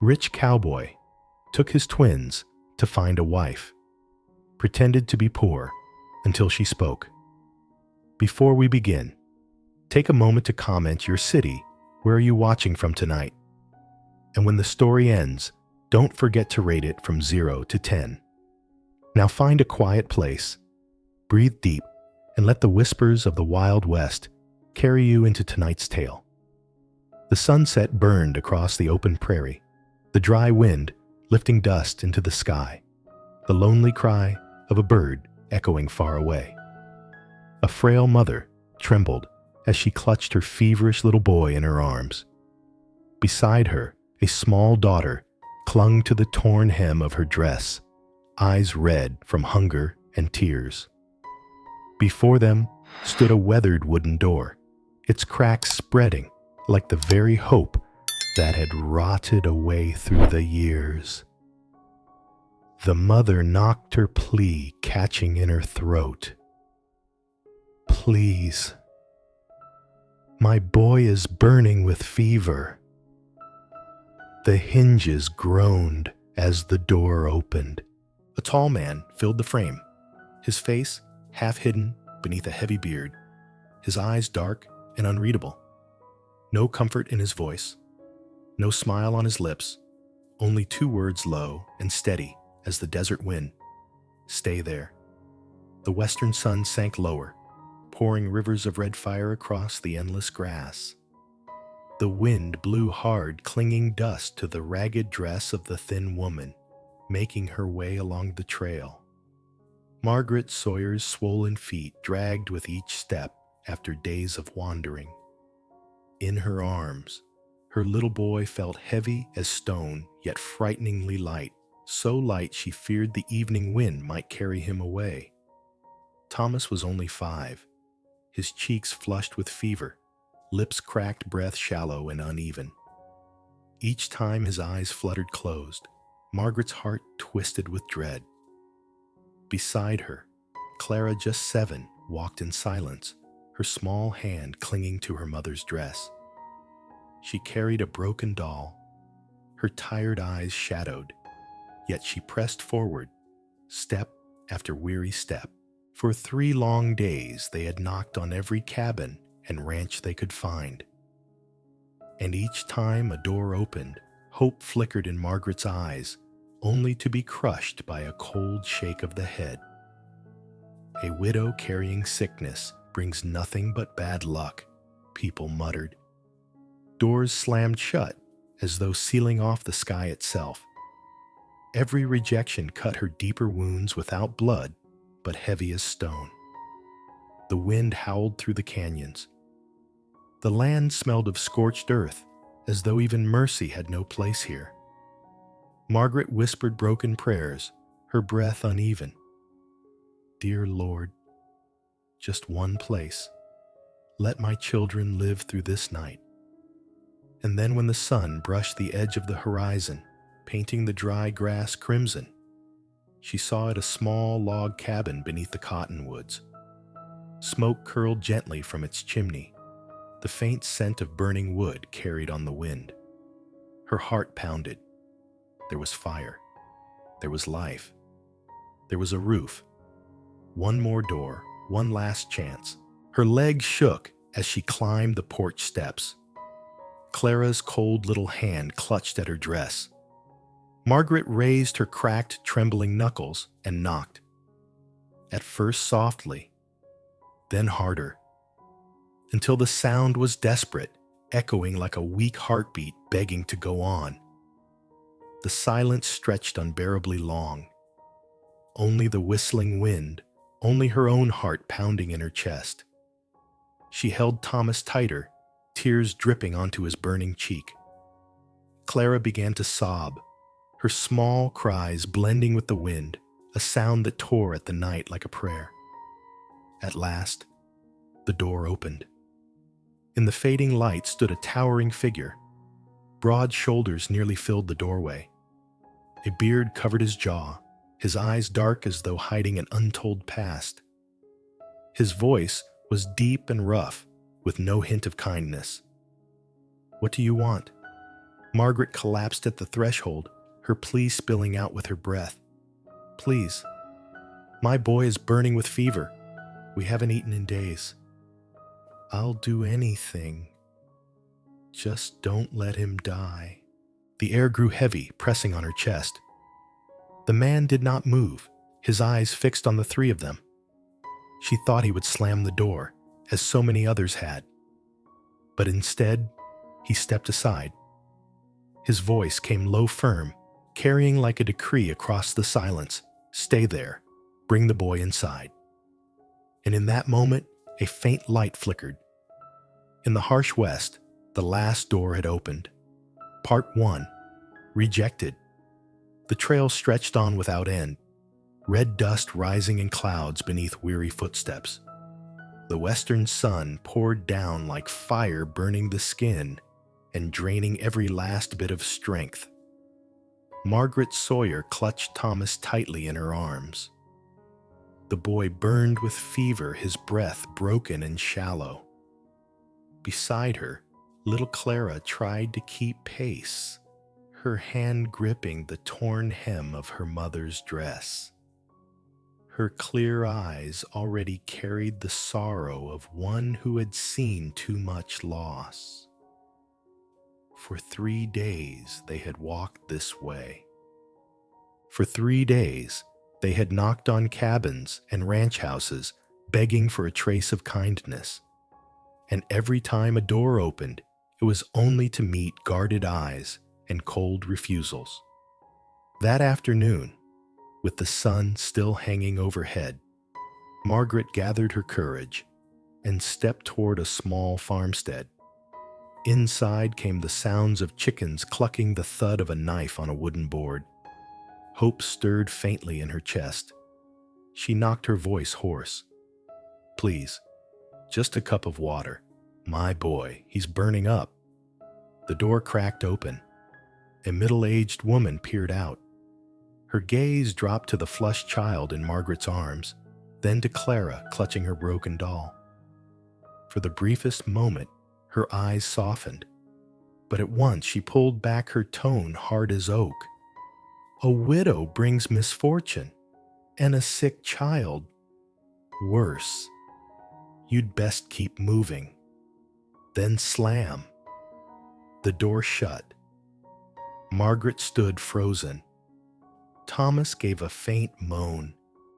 Rich Cowboy took his twins to find a wife, pretended to be poor until she spoke. Before we begin, take a moment to comment your city. Where are you watching from tonight? And when the story ends, don't forget to rate it from 0 to 10. Now find a quiet place, breathe deep, and let the whispers of the Wild West carry you into tonight's tale. The sunset burned across the open prairie, the dry wind lifting dust into the sky, the lonely cry of a bird echoing far away. A frail mother trembled as she clutched her feverish little boy in her arms. Beside her, a small daughter clung to the torn hem of her dress, eyes red from hunger and tears. Before them stood a weathered wooden door, its cracks spreading like the very hope that had rotted away through the years. The mother knocked her plea catching in her throat. "Please, my boy is burning with fever." The hinges groaned as the door opened. A tall man filled the frame, his face half hidden beneath a heavy beard, his eyes dark and unreadable. No comfort in his voice, no smile on his lips, only 2 words low and steady as the desert wind. "Stay there." The western sun sank lower, pouring rivers of red fire across the endless grass. The wind blew hard, clinging dust to the ragged dress of the thin woman, making her way along the trail. Margaret Sawyer's swollen feet dragged with each step after days of wandering. In her arms, her little boy felt heavy as stone, yet frighteningly light, so light she feared the evening wind might carry him away. Thomas was only 5, his cheeks flushed with fever, lips cracked, breath shallow and uneven. Each time his eyes fluttered closed, Margaret's heart twisted with dread. Beside her, Clara, just 7, walked in silence, her small hand clinging to her mother's dress. She carried a broken doll, her tired eyes shadowed, yet she pressed forward, step after weary step. For 3 long days they had knocked on every cabin and ranch they could find. And each time a door opened, hope flickered in Margaret's eyes, only to be crushed by a cold shake of the head. A widow carrying sickness brings nothing but bad luck, people muttered. Doors slammed shut, as though sealing off the sky itself. Every rejection cut her deeper wounds without blood, but heavy as stone. The wind howled through the canyons. The land smelled of scorched earth, as though even mercy had no place here. Margaret whispered broken prayers, her breath uneven. "Dear Lord, just one place. Let my children live through this night." And then when the sun brushed the edge of the horizon, painting the dry grass crimson, she saw it a small log cabin beneath the cottonwoods. Smoke curled gently from its chimney, the faint scent of burning wood carried on the wind. Her heart pounded. There was fire. There was life. There was a roof. One more door, one last chance. Her legs shook as she climbed the porch steps. Clara's cold little hand clutched at her dress. Margaret raised her cracked, trembling knuckles and knocked. At first softly, then harder, until the sound was desperate, echoing like a weak heartbeat begging to go on. The silence stretched unbearably long. Only the whistling wind, only her own heart pounding in her chest. She held Thomas tighter, tears dripping onto his burning cheek. Clara began to sob, her small cries blending with the wind, a sound that tore at the night like a prayer. At last, the door opened. In the fading light stood a towering figure. Broad shoulders nearly filled the doorway. A beard covered his jaw, his eyes dark as though hiding an untold past. His voice was deep and rough, with no hint of kindness. "What do you want?" Margaret collapsed at the threshold, her plea spilling out with her breath. "Please, my boy is burning with fever. We haven't eaten in days. I'll do anything. Just don't let him die." The air grew heavy, pressing on her chest. The man did not move, his eyes fixed on the three of them. She thought he would slam the door, as so many others had. But instead, he stepped aside. His voice came low firm, carrying like a decree across the silence. "Stay there. Bring the boy inside." And in that moment, a faint light flickered. In the harsh west, the last door had opened. Part 1. Rejected. The trail stretched on without end, red dust rising in clouds beneath weary footsteps. The western sun poured down like fire, burning the skin and draining every last bit of strength. Margaret Sawyer clutched Thomas tightly in her arms. The boy burned with fever, his breath broken and shallow. Beside her, little Clara tried to keep pace, her hand gripping the torn hem of her mother's dress. Her clear eyes already carried the sorrow of one who had seen too much loss. For 3 days they had walked this way. For 3 days they had knocked on cabins and ranch houses, begging for a trace of kindness. And every time a door opened, it was only to meet guarded eyes and cold refusals. That afternoon, with the sun still hanging overhead, Margaret gathered her courage and stepped toward a small farmstead. Inside came the sounds of chickens clucking, the thud of a knife on a wooden board. Hope stirred faintly in her chest. She knocked her voice hoarse. "Please, just a cup of water. My boy, he's burning up." The door cracked open. A middle-aged woman peered out. Her gaze dropped to the flushed child in Margaret's arms, then to Clara clutching her broken doll. For the briefest moment, her eyes softened, but at once she pulled back, her tone hard as oak. "A widow brings misfortune, and a sick child. Worse. You'd best keep moving." Then slam. The door shut. Margaret stood frozen. Thomas gave a faint moan.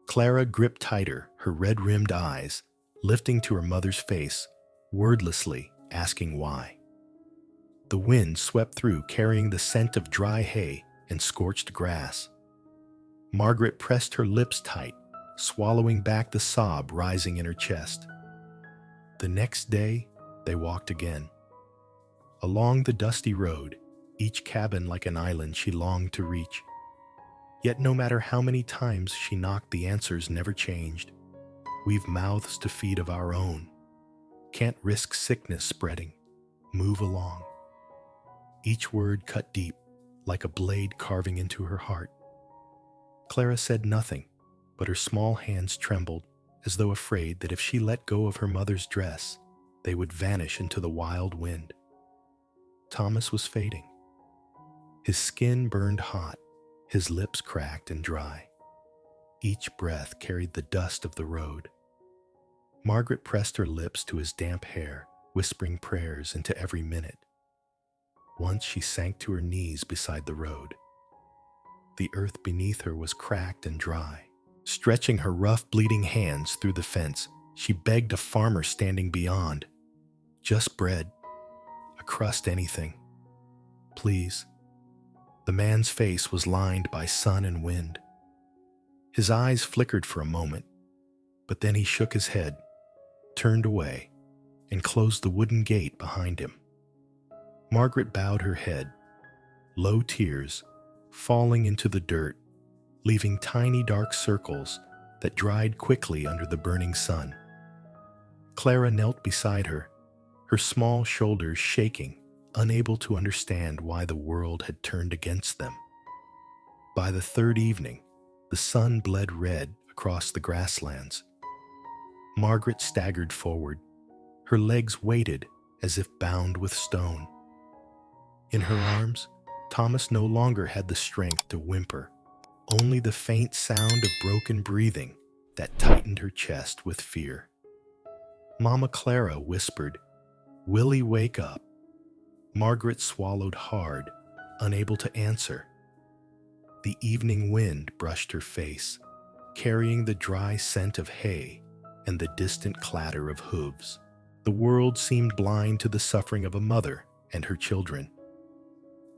Clara gripped tighter, her red-rimmed eyes lifting to her mother's face, wordlessly asking why. The wind swept through, carrying the scent of dry hay and scorched grass. Margaret pressed her lips tight, swallowing back the sob rising in her chest. The next day, they walked again. Along the dusty road, each cabin like an island she longed to reach. Yet no matter how many times she knocked, the answers never changed. "We've mouths to feed of our own. Can't risk sickness spreading. Move along." Each word cut deep, like a blade carving into her heart. Clara said nothing, but her small hands trembled, as though afraid that if she let go of her mother's dress, they would vanish into the wild wind. Thomas was fading. His skin burned hot, his lips cracked and dry. Each breath carried the dust of the road. Margaret pressed her lips to his damp hair, whispering prayers into every minute. Once she sank to her knees beside the road. The earth beneath her was cracked and dry. Stretching her rough, bleeding hands through the fence, she begged a farmer standing beyond. "Just bread. A crust, anything. Please." The man's face was lined by sun and wind. His eyes flickered for a moment, but then he shook his head, turned away, and closed the wooden gate behind him. Margaret bowed her head, low tears falling into the dirt, leaving tiny dark circles that dried quickly under the burning sun. Clara knelt beside her, her small shoulders shaking, unable to understand why the world had turned against them. By the third evening, the sun bled red across the grasslands. Margaret staggered forward, her legs weighted as if bound with stone. In her arms, Thomas no longer had the strength to whimper, only the faint sound of broken breathing that tightened her chest with fear. Mama Clara whispered, "Willie, wake up." Margaret swallowed hard, unable to answer. The evening wind brushed her face, carrying the dry scent of hay and the distant clatter of hooves. The world seemed blind to the suffering of a mother and her children.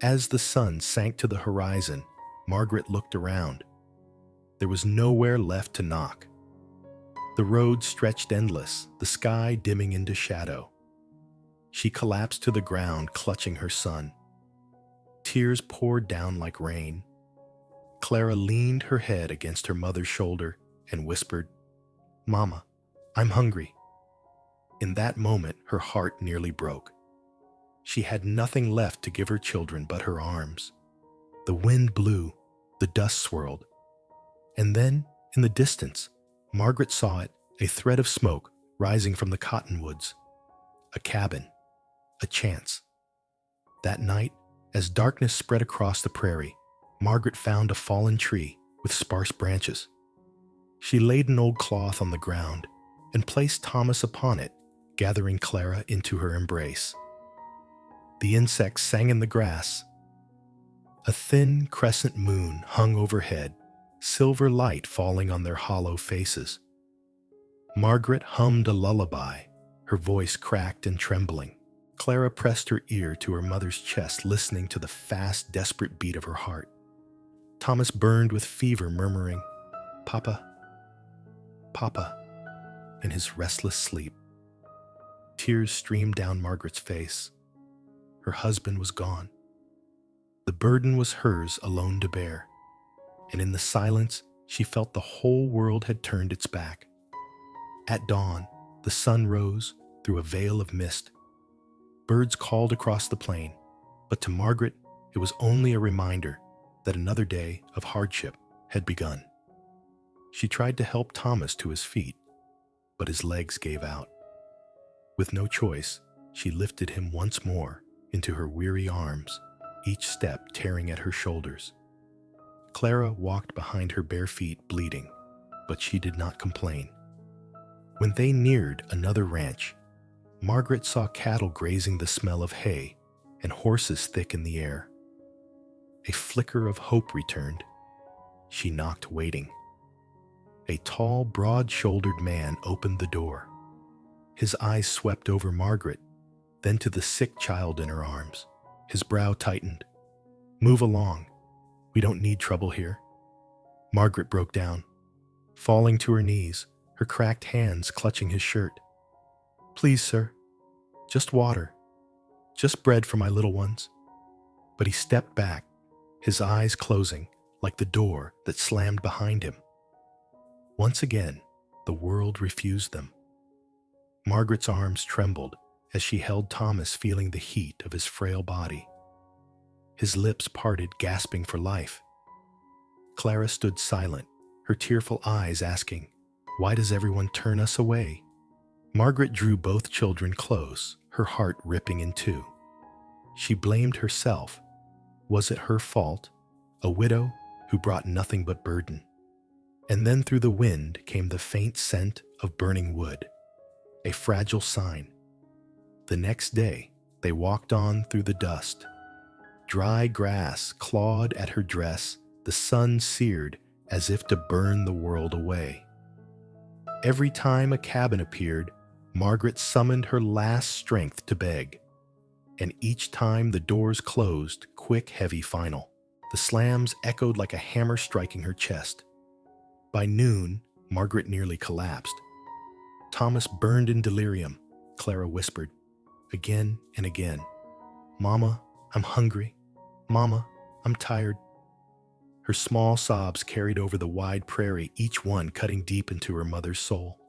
As the sun sank to the horizon, Margaret looked around. There was nowhere left to knock. The road stretched endless, the sky dimming into shadow. She collapsed to the ground, clutching her son. Tears poured down like rain. Clara leaned her head against her mother's shoulder and whispered, "Mama, I'm hungry." In that moment, her heart nearly broke. She had nothing left to give her children but her arms. The wind blew, the dust swirled. And then, in the distance, Margaret saw it, a thread of smoke rising from the cottonwoods. A cabin, a chance. That night, as darkness spread across the prairie, Margaret found a fallen tree with sparse branches. She laid an old cloth on the ground and placed Thomas upon it, gathering Clara into her embrace. The insects sang in the grass. A thin crescent moon hung overhead, silver light falling on their hollow faces. Margaret hummed a lullaby, her voice cracked and trembling. Clara pressed her ear to her mother's chest, listening to the fast, desperate beat of her heart. Thomas burned with fever, murmuring, "Papa, Papa," in his restless sleep. Tears streamed down Margaret's face. Her husband was gone. The burden was hers alone to bear, and in the silence she felt the whole world had turned its back. At dawn, the sun rose through a veil of mist. Birds called across the plain, but to Margaret it was only a reminder that another day of hardship had begun. She tried to help Thomas to his feet, but his legs gave out. With no choice, she lifted him once more into her weary arms, each step tearing at her shoulders. Clara walked behind her bare feet, bleeding, but she did not complain. When they neared another ranch, Margaret saw cattle grazing the smell of hay and horses thick in the air. A flicker of hope returned. She knocked, waiting. A tall, broad-shouldered man opened the door. His eyes swept over Margaret, then to the sick child in her arms. His brow tightened. "Move along. We don't need trouble here." Margaret broke down, falling to her knees, her cracked hands clutching his shirt. "Please, sir, just water. Just bread for my little ones." But he stepped back, his eyes closing like the door that slammed behind him. Once again, the world refused them. Margaret's arms trembled as she held Thomas, feeling the heat of his frail body. His lips parted, gasping for life. Clara stood silent, her tearful eyes asking, "Why does everyone turn us away?" Margaret drew both children close, her heart ripping in two. She blamed herself. Was it her fault? A widow who brought nothing but burden. And then through the wind came the faint scent of burning wood, a fragile sign. The next day, they walked on through the dust. Dry grass clawed at her dress, the sun seared as if to burn the world away. Every time a cabin appeared, Margaret summoned her last strength to beg. And each time the doors closed, quick, heavy, final. The slams echoed like a hammer striking her chest. By noon, Margaret nearly collapsed. Thomas burned in delirium, Clara whispered, again and again. "Mama, I'm hungry. Mama, I'm tired." Her small sobs carried over the wide prairie, each one cutting deep into her mother's soul.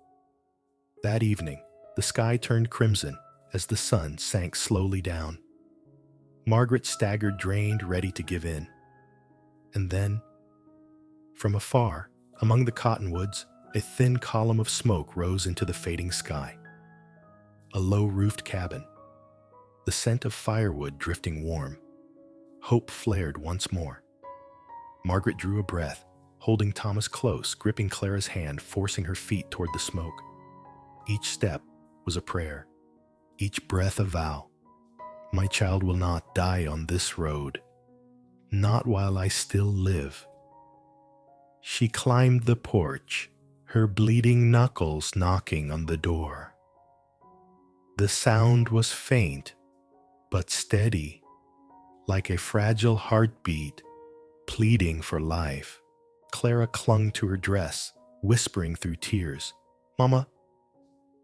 That evening, the sky turned crimson as the sun sank slowly down. Margaret staggered, drained, ready to give in. And then, from afar, among the cottonwoods, a thin column of smoke rose into the fading sky. A low-roofed cabin, the scent of firewood drifting warm. Hope flared once more. Margaret drew a breath, holding Thomas close, gripping Clara's hand, forcing her feet toward the smoke. Each step was a prayer, each breath a vow. My child will not die on this road, not while I still live. She climbed the porch, her bleeding knuckles knocking on the door. The sound was faint, but steady, like a fragile heartbeat, pleading for life. Clara clung to her dress, whispering through tears, "Mama,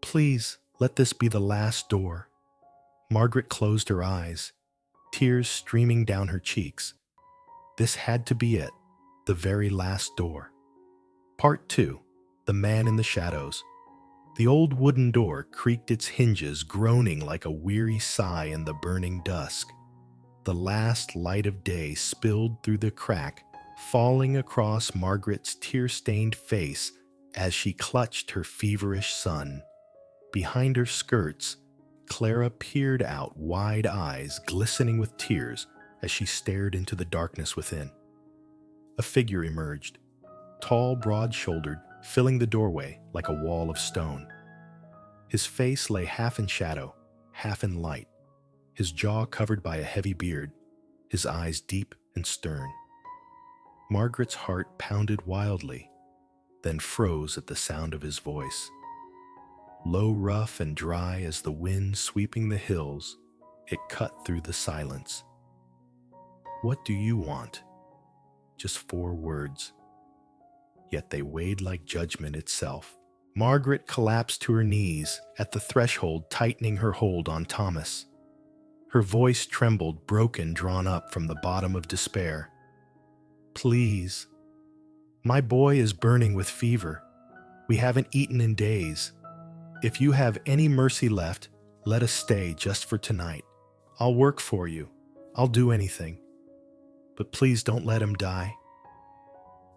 please let this be the last door." Margaret closed her eyes, tears streaming down her cheeks. This had to be it, the very last door. Part 2. The Man in the Shadows. The old wooden door creaked its hinges, groaning like a weary sigh in the burning dusk. The last light of day spilled through the crack, falling across Margaret's tear-stained face as she clutched her feverish son. Behind her skirts, Clara peered out, wide eyes glistening with tears as she stared into the darkness within. A figure emerged, tall, broad-shouldered, filling the doorway like a wall of stone. His face lay half in shadow, half in light, his jaw covered by a heavy beard, his eyes deep and stern. Margaret's heart pounded wildly, then froze at the sound of his voice. Low, rough, and dry as the wind sweeping the hills, it cut through the silence. "What do you want?" Just 4 words. Yet they weighed like judgment itself. Margaret collapsed to her knees at the threshold, tightening her hold on Thomas. Her voice trembled, broken, drawn up from the bottom of despair. "Please. My boy is burning with fever. We haven't eaten in days. If you have any mercy left, let us stay just for tonight. I'll work for you. I'll do anything. But please don't let him die."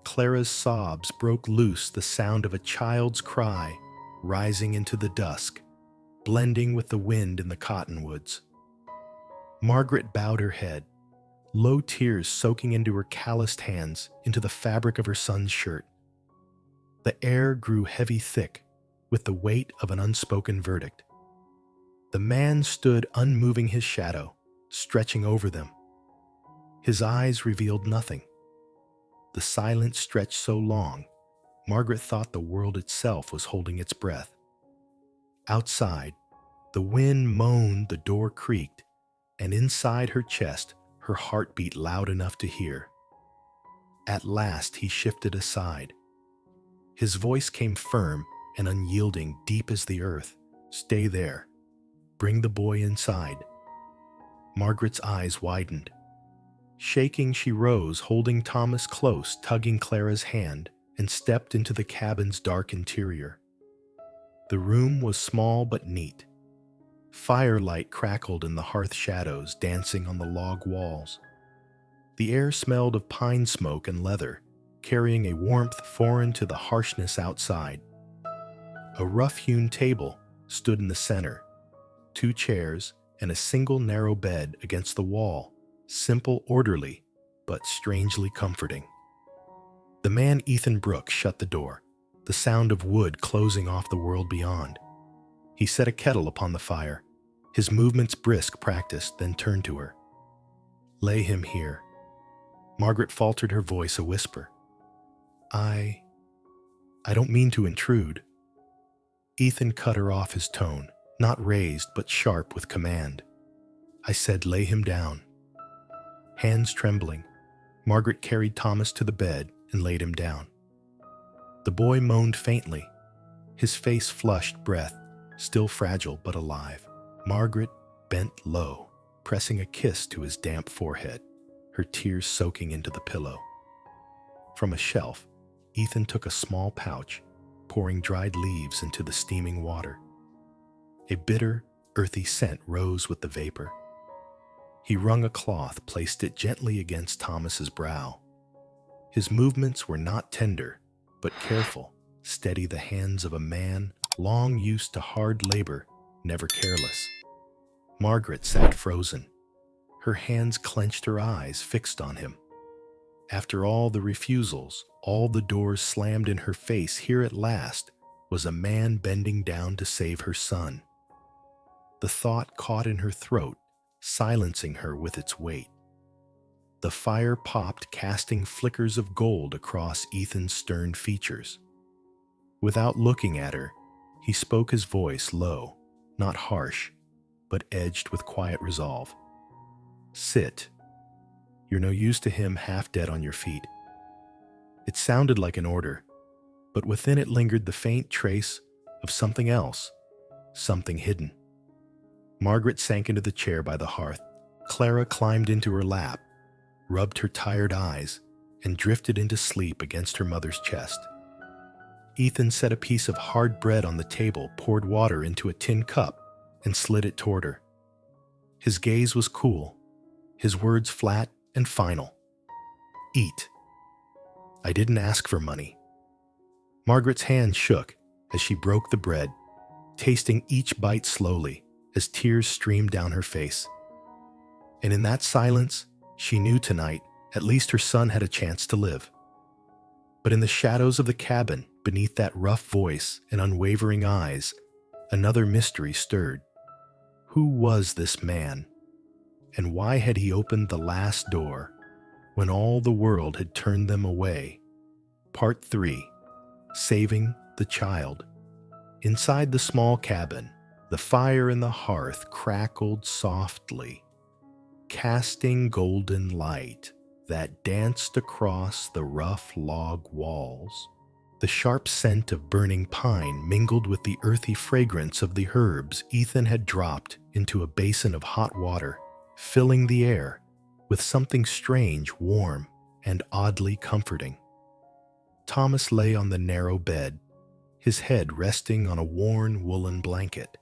Clara's sobs broke loose, the sound of a child's cry rising into the dusk, blending with the wind in the cottonwoods. Margaret bowed her head, low tears soaking into her calloused hands, into the fabric of her son's shirt. The air grew heavy thick with the weight of an unspoken verdict. The man stood unmoving, his shadow stretching over them. His eyes revealed nothing. The silence stretched so long, Margaret thought the world itself was holding its breath. Outside, the wind moaned, the door creaked, and inside her chest, her heart beat loud enough to hear. At last he shifted aside. His voice came firm and unyielding, deep as the earth. "Stay there. Bring the boy inside." Margaret's eyes widened. Shaking, she rose, holding Thomas close, tugging Clara's hand, and stepped into the cabin's dark interior. The room was small but neat. Firelight crackled in the hearth shadows, dancing on the log walls. The air smelled of pine smoke and leather, carrying a warmth foreign to the harshness outside. A rough-hewn table stood in the center, 2 chairs, and a single narrow bed against the wall, simple, orderly, but strangely comforting. The man Ethan Brooks shut the door, the sound of wood closing off the world beyond. He set a kettle upon the fire, his movements brisk, practiced, then turned to her. "Lay him here." Margaret faltered, her voice a whisper. I don't mean to intrude." Ethan cut her off, his tone, not raised but sharp with command. "I said lay him down." Hands trembling, Margaret carried Thomas to the bed and laid him down. The boy moaned faintly, his face flushed, breath still fragile but alive. Margaret bent low, pressing a kiss to his damp forehead, her tears soaking into the pillow. From a shelf, Ethan took a small pouch, pouring dried leaves into the steaming water. A bitter, earthy scent rose with the vapor. He wrung a cloth, placed it gently against Thomas's brow. His movements were not tender, but careful, steady, the hands of a man long used to hard labor, never careless. Margaret sat frozen, Her hands clenched, her eyes fixed on him. After all the refusals, all the doors slammed in her face, here at last was a man bending down to save her son. The thought caught in her throat, silencing her with its weight. The fire popped, casting flickers of gold across Ethan's stern features. Without looking at her, he spoke, his voice low, not harsh, but edged with quiet resolve. "Sit. You're no use to him half dead on your feet." It sounded like an order, but within it lingered the faint trace of something else, something hidden. Margaret sank into the chair by the hearth. Clara climbed into her lap, rubbed her tired eyes, and drifted into sleep against her mother's chest. Ethan set a piece of hard bread on the table, poured water into a tin cup, and slid it toward her. His gaze was cool, his words flat and final. "Eat. I didn't ask for money." Margaret's hand shook as she broke the bread, tasting each bite slowly as tears streamed down her face. And in that silence, she knew tonight at least her son had a chance to live. But in the shadows of the cabin, beneath that rough voice and unwavering eyes, another mystery stirred. Who was this man? And why had he opened the last door when all the world had turned them away? Part 3. Saving the Child. Inside the small cabin, the fire in the hearth crackled softly, casting golden light that danced across the rough log walls. The sharp scent of burning pine mingled with the earthy fragrance of the herbs Ethan had dropped into a basin of hot water, filling the air with something strange, warm, and oddly comforting. Thomas lay on the narrow bed, his head resting on a worn woolen blanket.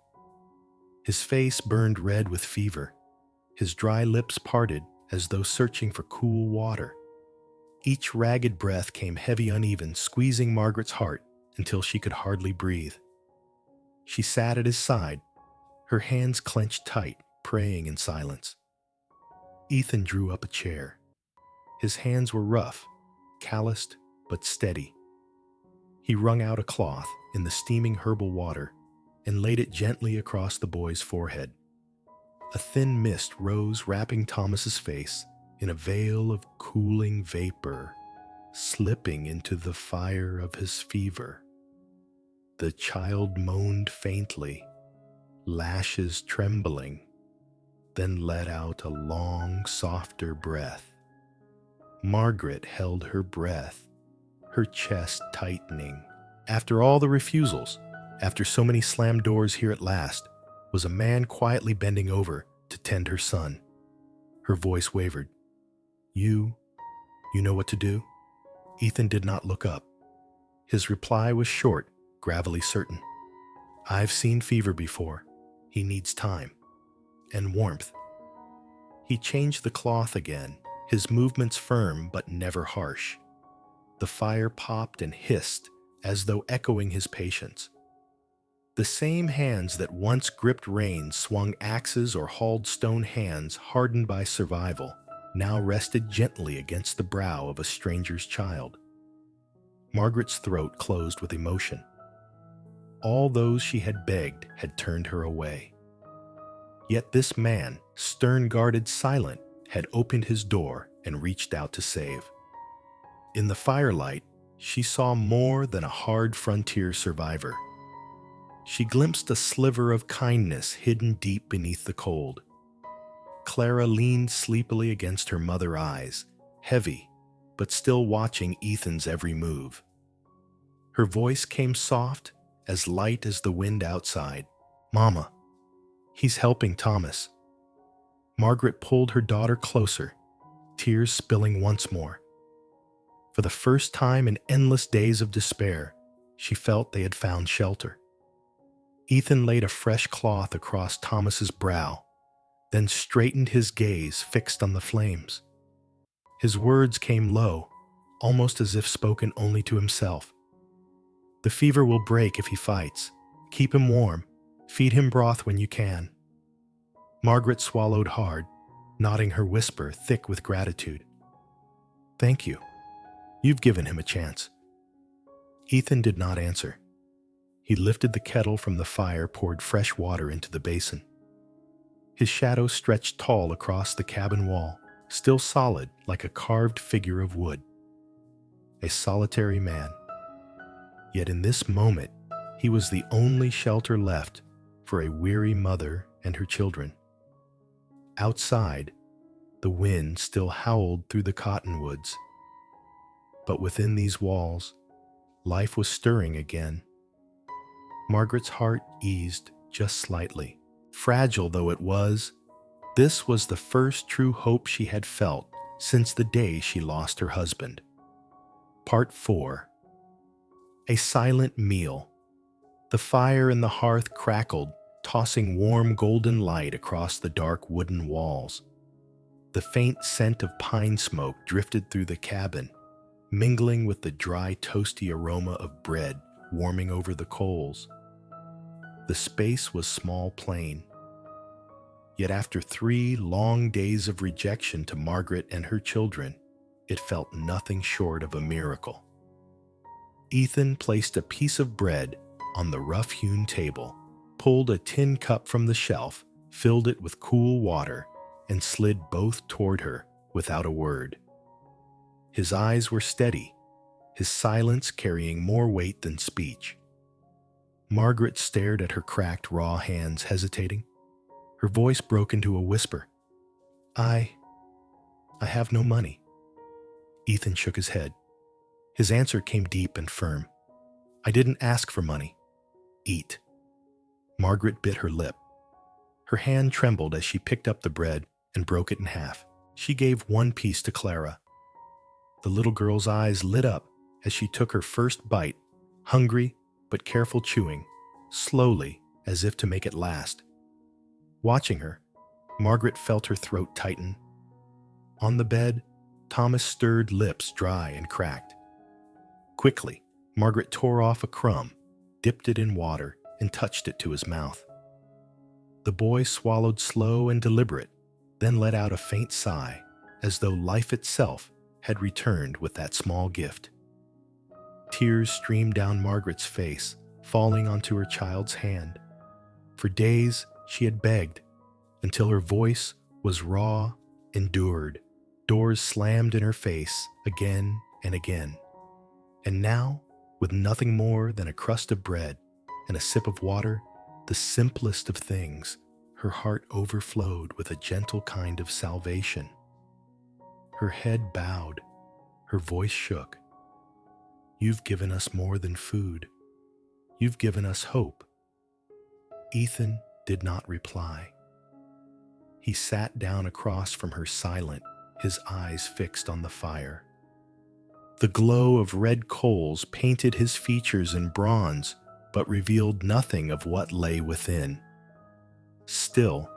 His face burned red with fever, his dry lips parted as though searching for cool water. Each ragged breath came heavy, uneven, squeezing Margaret's heart until she could hardly breathe. She sat at his side, her hands clenched tight, praying in silence. Ethan drew up a chair. His hands were rough, calloused, but steady. He wrung out a cloth in the steaming herbal water and laid it gently across the boy's forehead. A thin mist rose, wrapping Thomas's face in a veil of cooling vapor, slipping into the fire of his fever. The child moaned faintly, lashes trembling, then let out a long, softer breath. Margaret held her breath, her chest tightening. After all the refusals, after so many slammed doors, here at last was a man quietly bending over to tend her son. Her voice wavered. You know what to do?" Ethan did not look up. His reply was short, gravelly certain. "I've seen fever before. He needs time. And warmth." He changed the cloth again, his movements firm but never harsh. The fire popped and hissed as though echoing his patience. The same hands that once gripped reins, swung axes, or hauled stone, hands hardened by survival, now rested gently against the brow of a stranger's child. Margaret's throat closed with emotion. All those she had begged had turned her away. Yet this man, stern-guarded, silent, had opened his door and reached out to save. In the firelight, she saw more than a hard frontier survivor. She glimpsed a sliver of kindness hidden deep beneath the cold. Clara leaned sleepily against her mother's eyes, heavy, but still watching Ethan's every move. Her voice came soft, as light as the wind outside. "Mama, he's helping Thomas." Margaret pulled her daughter closer, tears spilling once more. For the first time in endless days of despair, she felt they had found shelter. Ethan laid a fresh cloth across Thomas's brow, then straightened, his gaze fixed on the flames. His words came low, almost as if spoken only to himself. "The fever will break if he fights. Keep him warm. Feed him broth when you can." Margaret swallowed hard, nodding her whisper thick with gratitude. "Thank you. You've given him a chance." Ethan did not answer. He lifted the kettle from the fire, poured fresh water into the basin. His shadow stretched tall across the cabin wall, still solid like a carved figure of wood. A solitary man. Yet in this moment, he was the only shelter left for a weary mother and her children. Outside, the wind still howled through the cottonwoods. But within these walls, life was stirring again. Margaret's heart eased just slightly. Fragile though it was, this was the first true hope she had felt since the day she lost her husband. Part 4. A silent meal. The fire in the hearth crackled, tossing warm golden light across the dark wooden walls. The faint scent of pine smoke drifted through the cabin, mingling with the dry, toasty aroma of bread warming over the coals. The space was small plain. Yet after 3 long days of rejection to Margaret and her children, it felt nothing short of a miracle. Ethan placed a piece of bread on the rough-hewn table, pulled a tin cup from the shelf, filled it with cool water, and slid both toward her without a word. His eyes were steady, his silence carrying more weight than speech. Margaret stared at her cracked, raw hands, hesitating. Her voice broke into a whisper. I have no money." Ethan shook his head. His answer came deep and firm. "I didn't ask for money. Eat." Margaret bit her lip. Her hand trembled as she picked up the bread and broke it in half. She gave one piece to Clara. The little girl's eyes lit up as she took her first bite, hungry but careful chewing, slowly as if to make it last. Watching her, Margaret felt her throat tighten. On the bed, Thomas' stirred lips dry and cracked. Quickly, Margaret tore off a crumb, dipped it in water, and touched it to his mouth. The boy swallowed slow and deliberate, then let out a faint sigh, as though life itself had returned with that small gift. Tears streamed down Margaret's face, falling onto her child's hand. For days, she had begged, until her voice was raw, endured. Doors slammed in her face again and again. And now, with nothing more than a crust of bread and a sip of water, the simplest of things, her heart overflowed with a gentle kind of salvation. Her head bowed, her voice shook. "You've given us more than food. You've given us hope." Ethan did not reply. He sat down across from her, silent, his eyes fixed on the fire. The glow of red coals painted his features in bronze, but revealed nothing of what lay within. Still,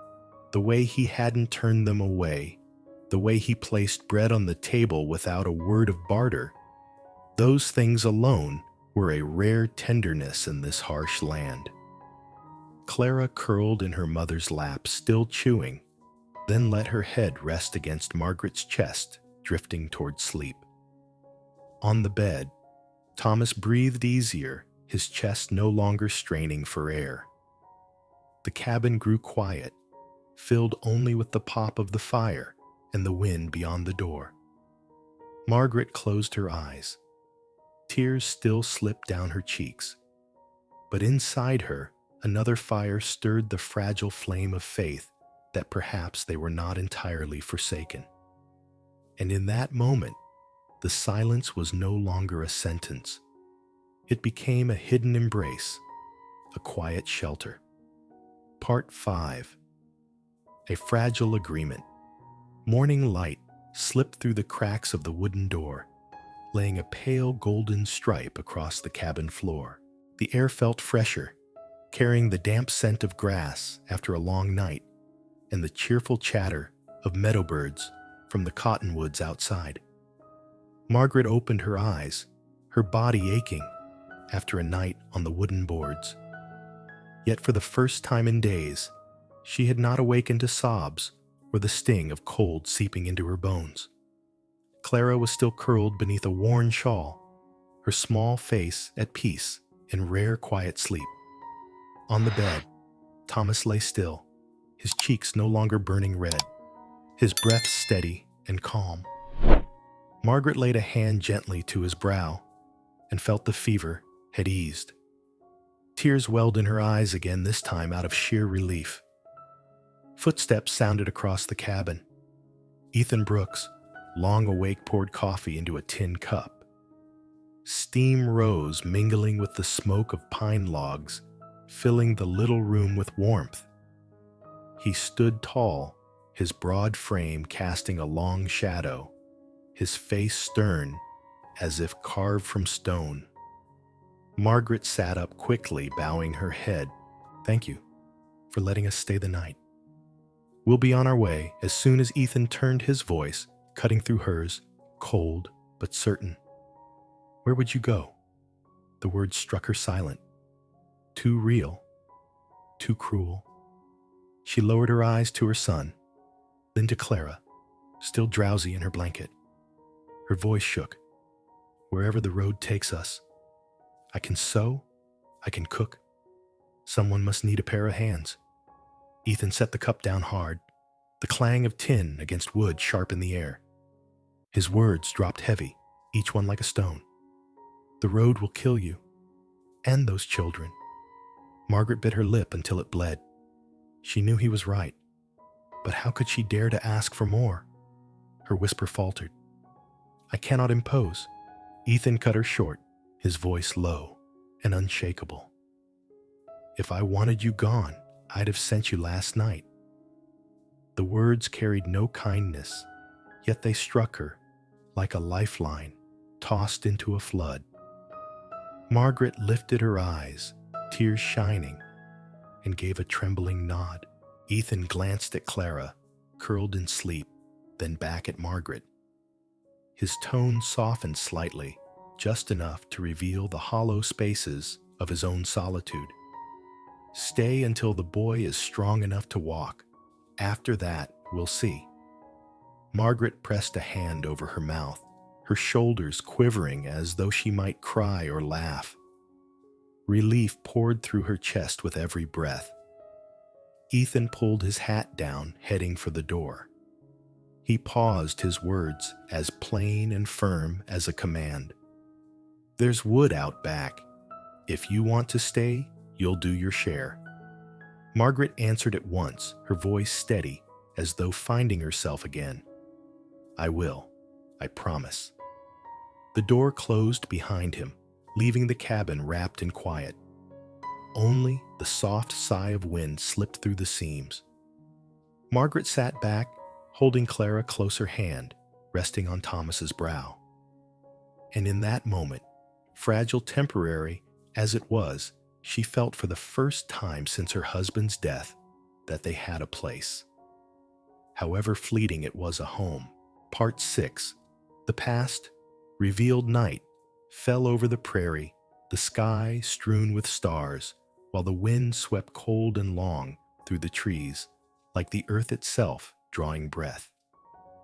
the way he hadn't turned them away, the way he placed bread on the table without a word of barter, those things alone were a rare tenderness in this harsh land. Clara curled in her mother's lap, still chewing, then let her head rest against Margaret's chest, drifting toward sleep. On the bed, Thomas breathed easier, his chest no longer straining for air. The cabin grew quiet, filled only with the pop of the fire and the wind beyond the door. Margaret closed her eyes. Tears still slipped down her cheeks. But inside her, another fire stirred the fragile flame of faith that perhaps they were not entirely forsaken. And in that moment, the silence was no longer a sentence. It became a hidden embrace, a quiet shelter. Part 5. A fragile agreement. Morning light slipped through the cracks of the wooden door, laying a pale golden stripe across the cabin floor. The air felt fresher, carrying the damp scent of grass after a long night and the cheerful chatter of meadowbirds from the cottonwoods outside. Margaret opened her eyes, her body aching after a night on the wooden boards. Yet for the first time in days, she had not awakened to sobs or the sting of cold seeping into her bones. Clara was still curled beneath a worn shawl, her small face at peace in rare quiet sleep. On the bed, Thomas lay still, his cheeks no longer burning red, his breath steady and calm. Margaret laid a hand gently to his brow and felt the fever had eased. Tears welled in her eyes again, this time out of sheer relief. Footsteps sounded across the cabin. Ethan Brooks, long awake, poured coffee into a tin cup. Steam rose, mingling with the smoke of pine logs, filling the little room with warmth. He stood tall, his broad frame casting a long shadow, his face stern as if carved from stone. Margaret sat up quickly, bowing her head. "Thank you for letting us stay the night. We'll be on our way as soon as." Ethan turned, his voice cutting through hers, cold but certain. "Where would you go?" The words struck her silent. Too real, too cruel. She lowered her eyes to her son, then to Clara, still drowsy in her blanket. Her voice shook. "Wherever the road takes us. I can sew, I can cook. Someone must need a pair of hands." Ethan set the cup down hard, the clang of tin against wood sharp in the air. His words dropped heavy, each one like a stone. "The road will kill you, and those children." Margaret bit her lip until it bled. She knew he was right, but how could she dare to ask for more? Her whisper faltered. "I cannot impose." Ethan cut her short, his voice low and unshakable. "If I wanted you gone, I'd have sent you last night." The words carried no kindness, yet they struck her like a lifeline tossed into a flood. Margaret lifted her eyes, tears shining, and gave a trembling nod. Ethan glanced at Clara, curled in sleep, then back at Margaret. His tone softened slightly, just enough to reveal the hollow spaces of his own solitude. "Stay until the boy is strong enough to walk. After that, we'll see." Margaret pressed a hand over her mouth, her shoulders quivering as though she might cry or laugh. Relief poured through her chest with every breath. Ethan pulled his hat down, heading for the door. He paused, his words as plain and firm as a command. "There's wood out back. If you want to stay, you'll do your share." Margaret answered at once, her voice steady, as though finding herself again. "I will. I promise." The door closed behind him, leaving the cabin wrapped in quiet. Only the soft sigh of wind slipped through the seams. Margaret sat back, holding Clara closer hand, resting on Thomas's brow. And in that moment, fragile, temporary as it was, she felt for the first time since her husband's death that they had a place. However fleeting it was, a home. Part 6. The past, revealed night, fell over the prairie, the sky strewn with stars, while the wind swept cold and long through the trees, like the earth itself drawing breath.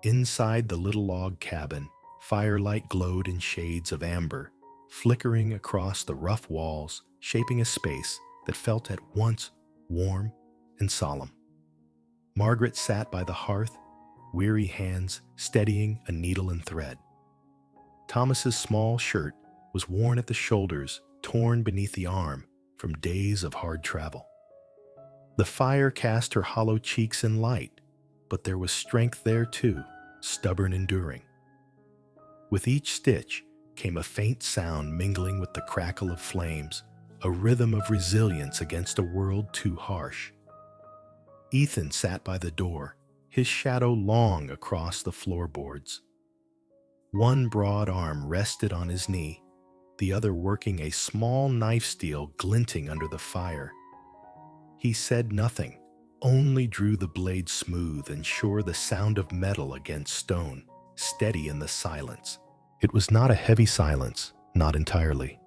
Inside the little log cabin, firelight glowed in shades of amber, flickering across the rough walls, shaping a space that felt at once warm and solemn. Margaret sat by the hearth, weary hands steadying a needle and thread. Thomas's small shirt was worn at the shoulders, torn beneath the arm from days of hard travel. The fire cast her hollow cheeks in light, but there was strength there too, stubborn, enduring. With each stitch came a faint sound mingling with the crackle of flames, a rhythm of resilience against a world too harsh. Ethan sat by the door, his shadow long across the floorboards. One broad arm rested on his knee, the other working a small knife steel glinting under the fire. He said nothing, only drew the blade smooth and sure, the sound of metal against stone, steady in the silence. It was not a heavy silence, not entirely.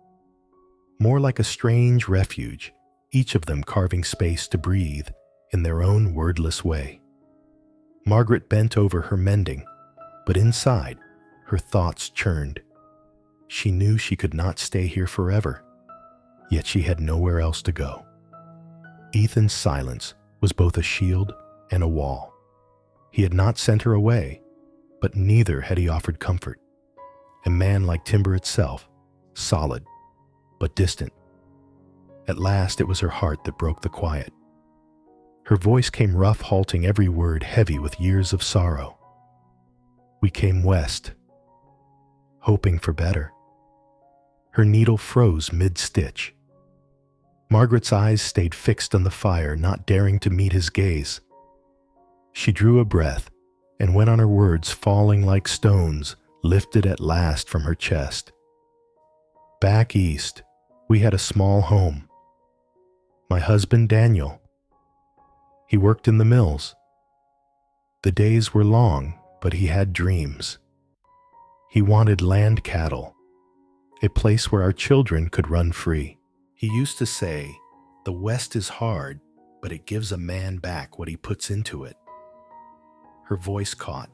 More like a strange refuge, each of them carving space to breathe in their own wordless way. Margaret bent over her mending, but inside, her thoughts churned. She knew she could not stay here forever, yet she had nowhere else to go. Ethan's silence was both a shield and a wall. He had not sent her away, but neither had he offered comfort. A man like timber itself, solid, but distant. At last it was her heart that broke the quiet. Her voice came rough, halting every word heavy with years of sorrow. We came west, hoping for better. Her needle froze mid-stitch. Margaret's eyes stayed fixed on the fire, not daring to meet his gaze. She drew a breath and went on, her words falling like stones, lifted at last from her chest. Back east, we had a small home. My husband, Daniel, he worked in the mills. The days were long, but he had dreams. He wanted land cattle, a place where our children could run free. He used to say, "The West is hard, but it gives a man back what he puts into it." Her voice caught.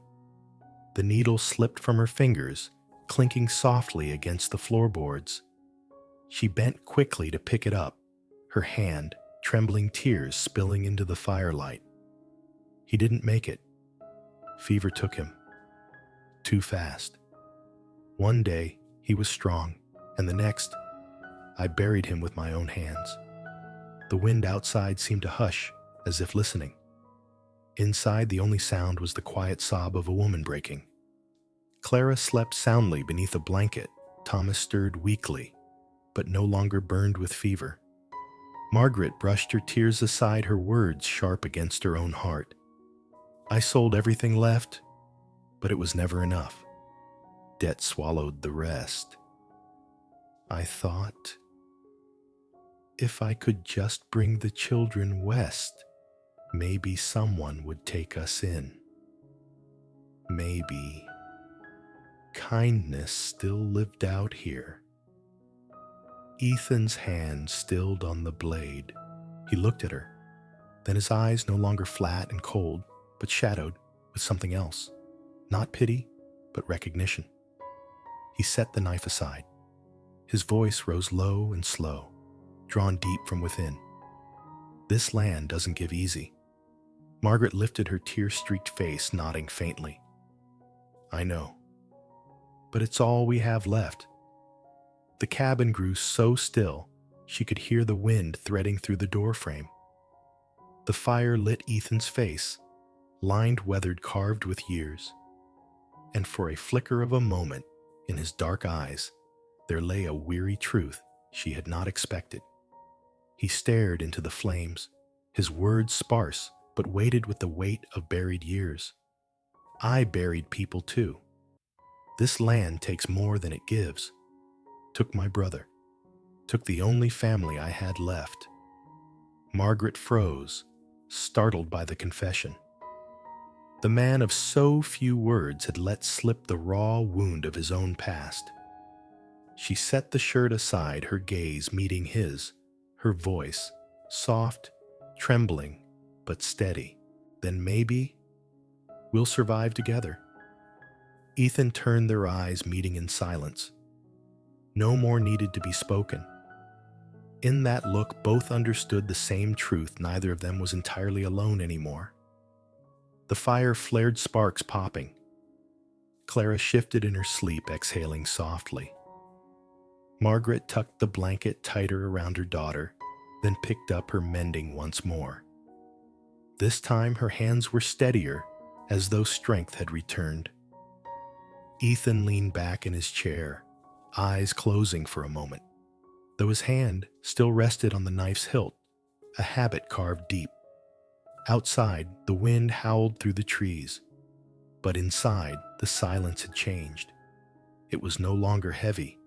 The needle slipped from her fingers, clinking softly against the floorboards. She bent quickly to pick it up, her hand, trembling, tears spilling into the firelight. He didn't make it. Fever took him. Too fast. One day, he was strong, and the next, I buried him with my own hands. The wind outside seemed to hush, as if listening. Inside, the only sound was the quiet sob of a woman breaking. Clara slept soundly beneath a blanket. Thomas stirred weakly, but no longer burned with fever. Margaret brushed her tears aside, her words sharp against her own heart. I sold everything left, but it was never enough. Debt swallowed the rest. I thought, if I could just bring the children west, maybe someone would take us in. Maybe kindness still lived out here. Ethan's hand stilled on the blade. He looked at her. Then his eyes, no longer flat and cold, but shadowed with something else. Not pity, but recognition. He set the knife aside. His voice rose low and slow, drawn deep from within. This land doesn't give easy. Margaret lifted her tear-streaked face, nodding faintly. I know, but it's all we have left. The cabin grew so still, she could hear the wind threading through the doorframe. The fire lit Ethan's face, lined, weathered, carved with years. And for a flicker of a moment, in his dark eyes, there lay a weary truth she had not expected. He stared into the flames, his words sparse, but weighted with the weight of buried years. I buried people too. This land takes more than it gives. Took my brother. Took the only family I had left. Margaret froze, startled by the confession. The man of so few words had let slip the raw wound of his own past. She set the shirt aside, her gaze meeting his, her voice, soft, trembling, but steady. Then maybe we'll survive together. Ethan turned, their eyes meeting in silence. No more needed to be spoken. In that look, both understood the same truth. Neither of them was entirely alone anymore. The fire flared, sparks popping. Clara shifted in her sleep, exhaling softly. Margaret tucked the blanket tighter around her daughter, then picked up her mending once more. This time her hands were steadier, as though strength had returned. Ethan leaned back in his chair, eyes closing for a moment, though his hand still rested on the knife's hilt, a habit carved deep. Outside, the wind howled through the trees, but inside, the silence had changed. It was no longer heavy.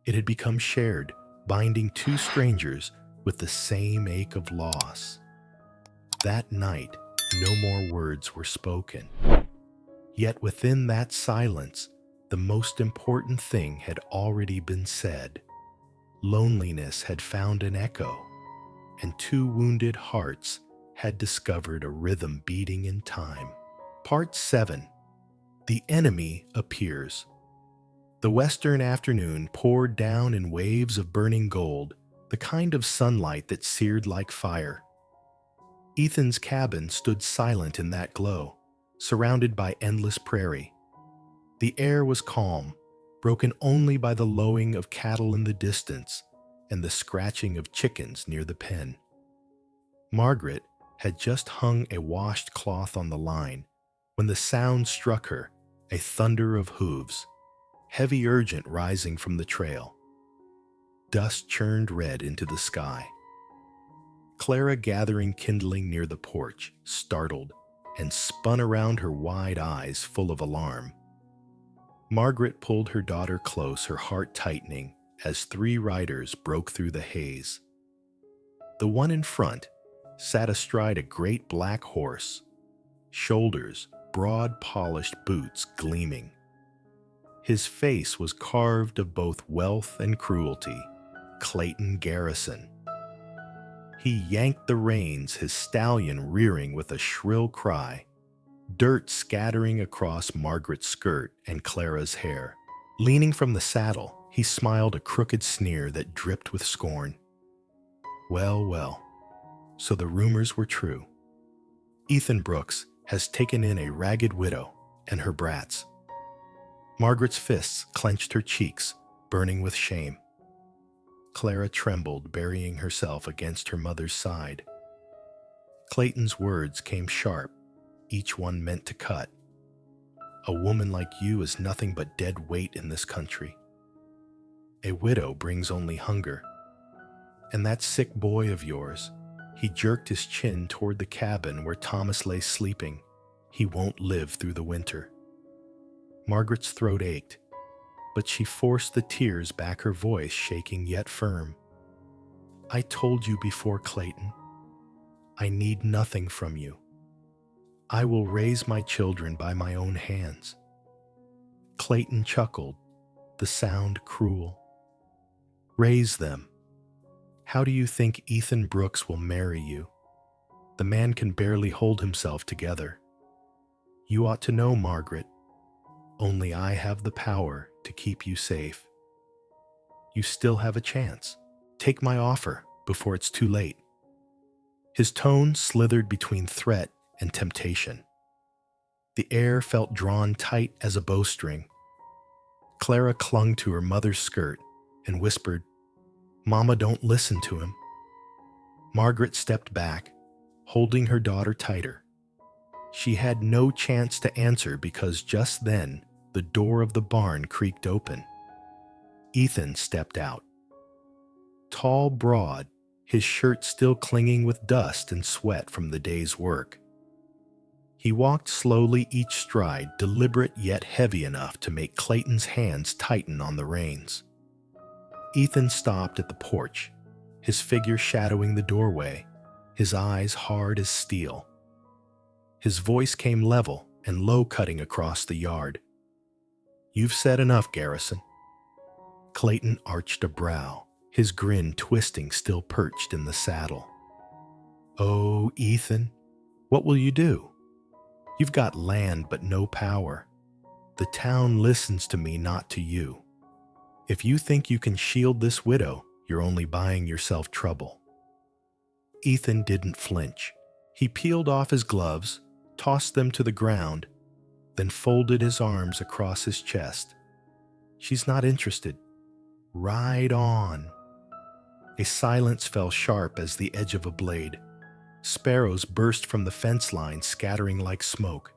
It had become shared, binding two strangers with the same ache of loss. That night, no more words were spoken. Yet within that silence, the most important thing had already been said. Loneliness had found an echo, and two wounded hearts had discovered a rhythm beating in time. Part 7. The Enemy Appears. The western afternoon poured down in waves of burning gold, the kind of sunlight that seared like fire. Ethan's cabin stood silent in that glow, surrounded by endless prairie. The air was calm, broken only by the lowing of cattle in the distance and the scratching of chickens near the pen. Margaret had just hung a washed cloth on the line when the sound struck her, a thunder of hooves, heavy urgent rising from the trail. Dust churned red into the sky. Clara, gathering kindling near the porch, startled and spun around, her wide eyes full of alarm. Margaret pulled her daughter close, her heart tightening as 3 riders broke through the haze. The one in front sat astride a great black horse, shoulders, broad polished boots gleaming. His face was carved of both wealth and cruelty, Clayton Garrison. He yanked the reins, his stallion rearing with a shrill cry, dirt scattering across Margaret's skirt and Clara's hair. Leaning from the saddle, he smiled a crooked sneer that dripped with scorn. Well, well, so the rumors were true. Ethan Brooks has taken in a ragged widow and her brats. Margaret's fists clenched her cheeks, burning with shame. Clara trembled, burying herself against her mother's side. Clayton's words came sharp, each one meant to cut. A woman like you is nothing but dead weight in this country. A widow brings only hunger. And that sick boy of yours, he jerked his chin toward the cabin where Thomas lay sleeping. He won't live through the winter. Margaret's throat ached, but she forced the tears back, her voice shaking yet firm. I told you before, Clayton. I need nothing from you. I will raise my children by my own hands. Clayton chuckled, the sound cruel. Raise them. How do you think Ethan Brooks will marry you? The man can barely hold himself together. You ought to know, Margaret. Only I have the power to keep you safe. You still have a chance. Take my offer before it's too late. His tone slithered between threat and temptation. The air felt drawn tight as a bowstring. Clara clung to her mother's skirt and whispered, Mama, don't listen to him. Margaret stepped back, holding her daughter tighter. She had no chance to answer because just then the door of the barn creaked open. Ethan stepped out. Tall, broad, his shirt still clinging with dust and sweat from the day's work. He walked slowly, each stride deliberate yet heavy enough to make Clayton's hands tighten on the reins. Ethan stopped at the porch, his figure shadowing the doorway, his eyes hard as steel. His voice came level and low, cutting across the yard. You've said enough, Garrison. Clayton arched a brow, his grin twisting, still perched in the saddle. Oh, Ethan, what will you do? You've got land but no power. The town listens to me, not to you. If you think you can shield this widow, you're only buying yourself trouble. Ethan didn't flinch. He peeled off his gloves, tossed them to the ground, then folded his arms across his chest. She's not interested. Ride on. A silence fell sharp as the edge of a blade. Sparrows burst from the fence line, scattering like smoke.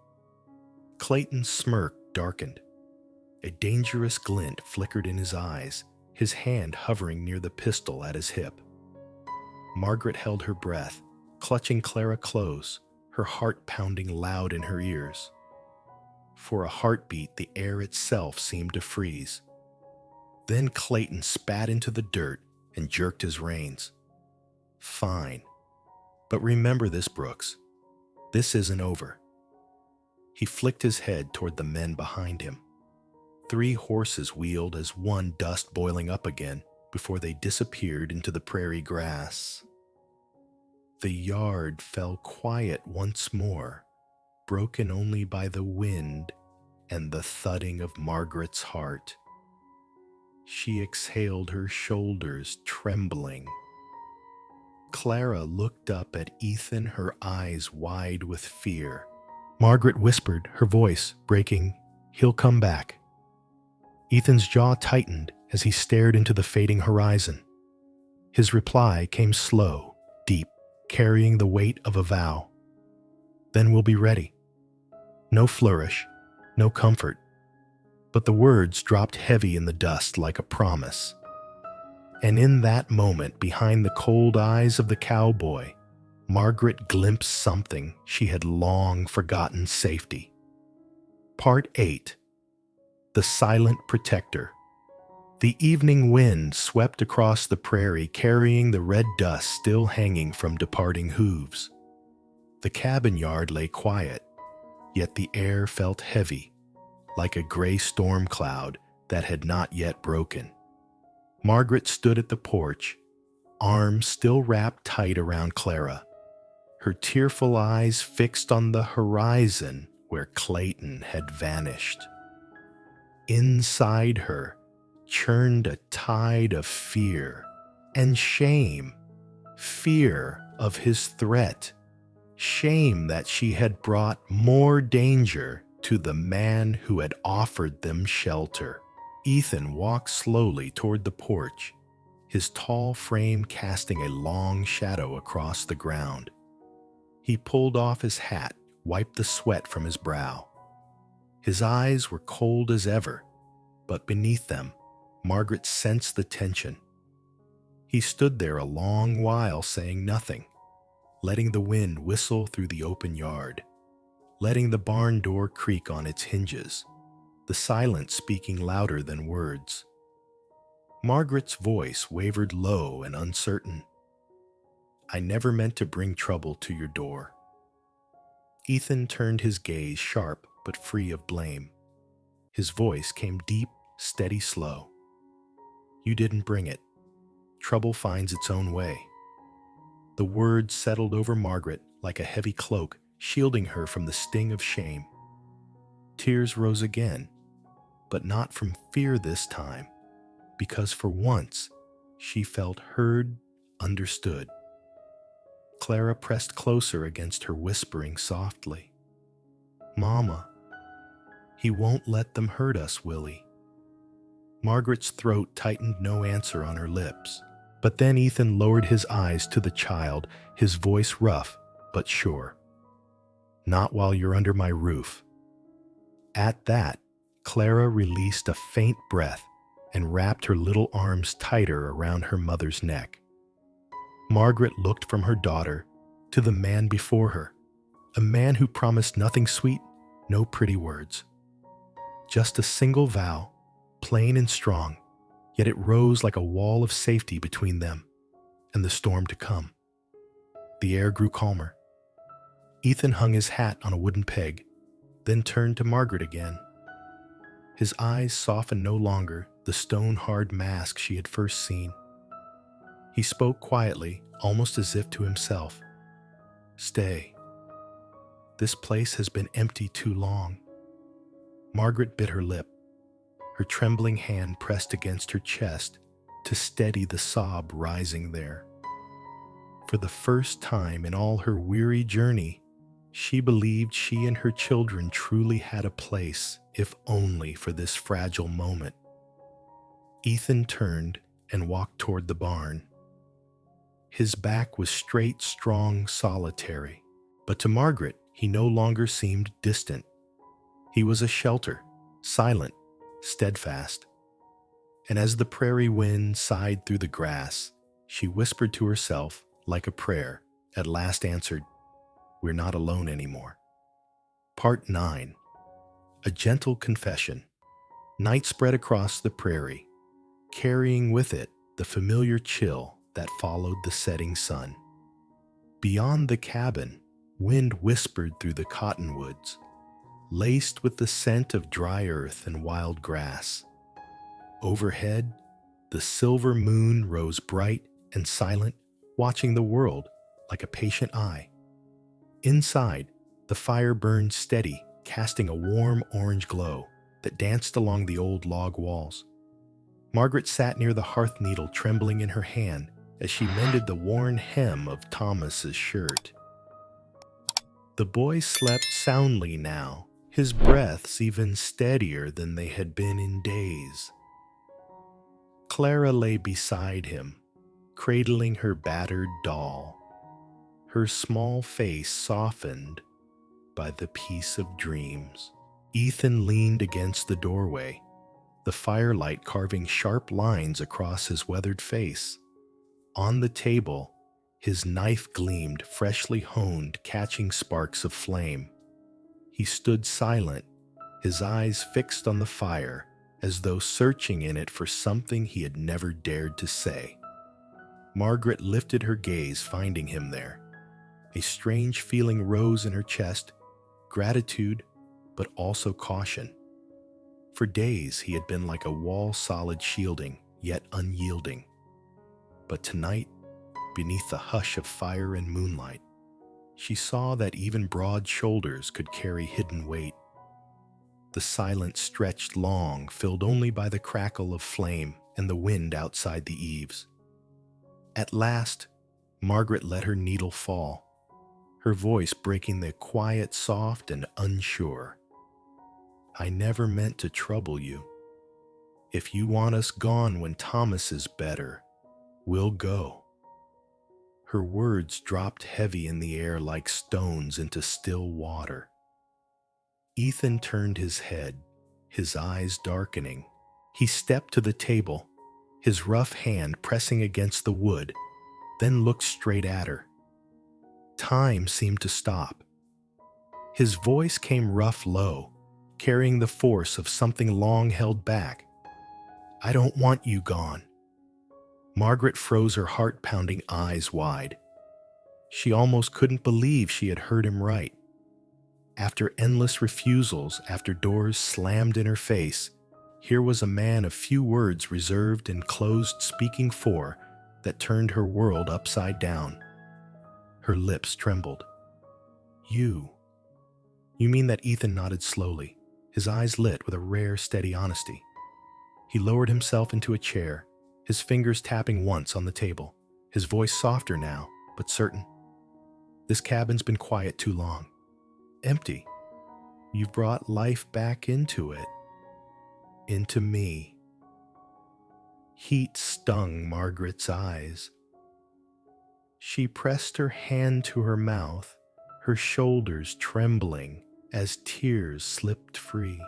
Clayton's smirk darkened. A dangerous glint flickered in his eyes, his hand hovering near the pistol at his hip. Margaret held her breath, clutching Clara close, her heart pounding loud in her ears. For a heartbeat, the air itself seemed to freeze. Then Clayton spat into the dirt and jerked his reins. Fine. But remember this, Brooks. This isn't over. He flicked his head toward the men behind him. 3 horses wheeled as one, dust boiling up again before they disappeared into the prairie grass. The yard fell quiet once more, broken only by the wind and the thudding of Margaret's heart. She exhaled, her shoulders trembling. Clara looked up at Ethan, her eyes wide with fear. Margaret whispered, her voice breaking, "He'll come back." Ethan's jaw tightened as he stared into the fading horizon. His reply came slow, deep, carrying the weight of a vow. "Then we'll be ready." No flourish, no comfort, but the words dropped heavy in the dust like a promise. And in that moment, behind the cold eyes of the cowboy, Margaret glimpsed something she had long forgotten: safety. Part 8. The Silent Protector. The evening wind swept across the prairie, carrying the red dust still hanging from departing hooves. The cabin yard lay quiet, yet the air felt heavy, like a gray storm cloud that had not yet broken. Margaret stood at the porch, arms still wrapped tight around Clara, her tearful eyes fixed on the horizon where Clayton had vanished. Inside her churned a tide of fear and shame. Fear of his threat, shame that she had brought more danger to the man who had offered them shelter. Ethan walked slowly toward the porch, his tall frame casting a long shadow across the ground. He pulled off his hat, wiped the sweat from his brow. His eyes were cold as ever, but beneath them, Margaret sensed the tension. He stood there a long while saying nothing, letting the wind whistle through the open yard, letting the barn door creak on its hinges, the silence speaking louder than words. Margaret's voice wavered low and uncertain. "I never meant to bring trouble to your door." Ethan turned his gaze sharp but free of blame. His voice came deep, steady, slow. "You didn't bring it. Trouble finds its own way." The words settled over Margaret like a heavy cloak, shielding her from the sting of shame. Tears rose again, but not from fear this time, because for once she felt heard, understood. Clara pressed closer against her, whispering softly, "Mama, he won't let them hurt us, Willie." Margaret's throat tightened, no answer on her lips. But then Ethan lowered his eyes to the child, his voice rough but sure. "Not while you're under my roof." At that, Clara released a faint breath and wrapped her little arms tighter around her mother's neck. Margaret looked from her daughter to the man before her, a man who promised nothing sweet, no pretty words. Just a single vow, plain and strong, yet it rose like a wall of safety between them and the storm to come. The air grew calmer. Ethan hung his hat on a wooden peg, then turned to Margaret again. His eyes softened no longer the stone-hard mask she had first seen. He spoke quietly, almost as if to himself. "Stay. This place has been empty too long." Margaret bit her lip, her trembling hand pressed against her chest to steady the sob rising there. For the first time in all her weary journey, she believed she and her children truly had a place, if only for this fragile moment. Ethan turned and walked toward the barn. His back was straight, strong, solitary, but to Margaret he no longer seemed distant. He was a shelter, silent, steadfast. And as the prairie wind sighed through the grass, she whispered to herself, like a prayer, at last answered, "We're not alone anymore." Part 9. A gentle confession. Night spread across the prairie, carrying with it the familiar chill that followed the setting sun. Beyond the cabin, wind whispered through the cottonwoods, laced with the scent of dry earth and wild grass. Overhead, the silver moon rose bright and silent, watching the world like a patient eye. Inside, The fire burned steady, casting a warm orange glow that danced along the old log walls. Margaret sat near the hearth needle, trembling in her hand as she mended the worn hem of Thomas's shirt. The boy slept soundly now, his breaths even steadier than they had been in days. Clara lay beside him, cradling her battered doll, her small face softened by the peace of dreams. Ethan leaned against the doorway, the firelight carving sharp lines across his weathered face. On the table, his knife gleamed, freshly honed, catching sparks of flame. He stood silent, his eyes fixed on the fire, as though searching in it for something he had never dared to say. Margaret lifted her gaze, finding him there. A strange feeling rose in her chest, gratitude, but also caution. For days he had been like a wall-solid shielding, yet unyielding. But tonight, beneath the hush of fire and moonlight, she saw that even broad shoulders could carry hidden weight. The silence stretched long, filled only by the crackle of flame and the wind outside the eaves. At last, Margaret let her needle fall, her voice breaking the quiet, soft, and unsure. "I never meant to trouble you. If you want us gone when Thomas is better, we'll go." Her words dropped heavy in the air like stones into still water. Ethan turned his head, his eyes darkening. He stepped to the table, his rough hand pressing against the wood, then looked straight at her. Time seemed to stop. His voice came rough low, carrying the force of something long held back. "I don't want you gone." Margaret froze, her heart-pounding eyes wide. She almost couldn't believe she had heard him right. After endless refusals, after doors slammed in her face, here was a man of few words, reserved and closed, speaking for, that turned her world upside down. Her lips trembled. "You mean that?" Ethan nodded slowly, his eyes lit with a rare, steady honesty. He lowered himself into a chair, his fingers tapping once on the table, his voice softer now, but certain. "This cabin's been quiet too long. Empty. You've brought life back into it. Into me." Heat stung Margaret's eyes. She pressed her hand to her mouth, her shoulders trembling as tears slipped free.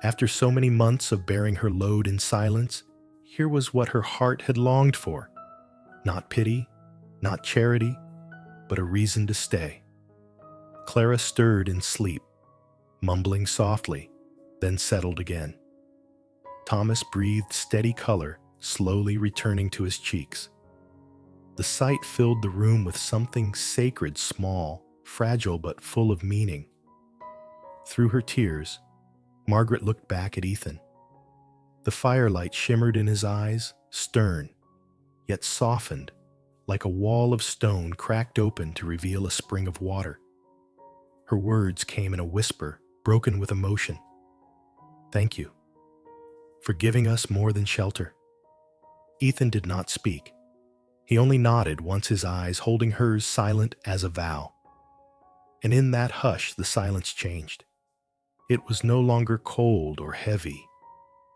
After so many months of bearing her load in silence, here was what her heart had longed for. Not pity, not charity, but a reason to stay. Clara stirred in sleep, mumbling softly, then settled again. Thomas breathed steady color, slowly returning to his cheeks. The sight filled the room with something sacred, small, fragile, but full of meaning. Through her tears, Margaret looked back at Ethan. The firelight shimmered in his eyes, stern, yet softened, like a wall of stone cracked open to reveal a spring of water. Her words came in a whisper, broken with emotion. "Thank you for giving us more than shelter." Ethan did not speak. He only nodded once, his eyes holding hers, silent as a vow. And in that hush, the silence changed. It was no longer cold or heavy,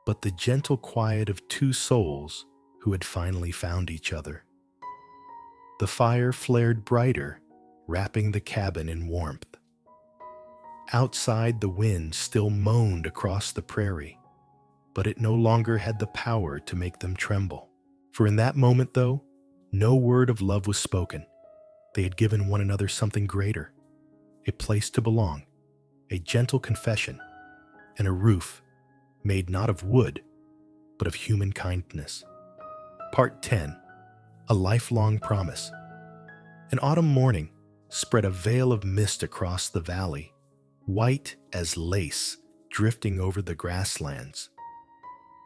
but the gentle quiet of two souls who had finally found each other. The fire flared brighter, wrapping the cabin in warmth. Outside, the wind still moaned across the prairie, but it no longer had the power to make them tremble. For in that moment, though, no word of love was spoken. They had given one another something greater, a place to belong, a gentle confession, and a roof made not of wood, but of human kindness. Part 10. A Lifelong Promise. An autumn morning spread a veil of mist across the valley, white as lace drifting over the grasslands.